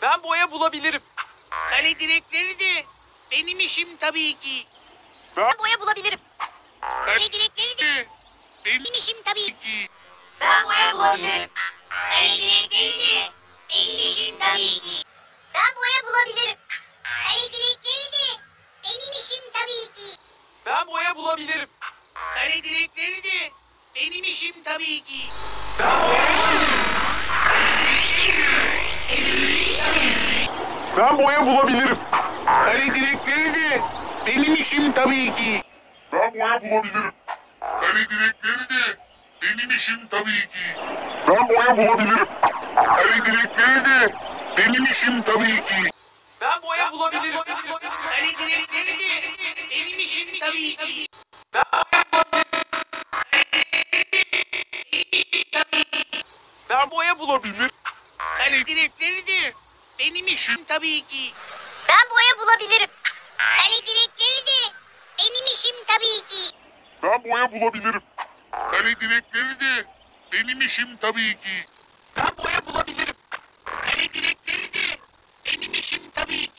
Ben boya bulabilirim. Kale direkleri de benim işim tabii ki. Ben boya bulabilirim. Kale direkleri de benim benim işim tabii ki. ki. Ben boya bulabilirim. Kale direkleri de benim işim tabii ki. Ben boya bulabilirim. Kale direkleri de benim işim tabii ki. Ben boya bulabilirim. Kale direkleri de benim işim tabii ki. Ben boya bulabilirim. Kale direkleri de benim işim tabii ki. Ben boya bulabilirim. Kale direkleri de benim işim tabii ki. Ben boya bulabilirim. Kale direkleri de benim işim tabii ki. Ben boya bulabilirim. Kale direkleri de benim işim tabii ki. Ben boya bulabilirim. Kale direkleri de benim işim tabii ki. Ben boya bulabilirim. Kale direkleri de benim işim tabii ki. Ben boya bulabilirim. Kale direkleri de benim işim tabii ki. Ben boya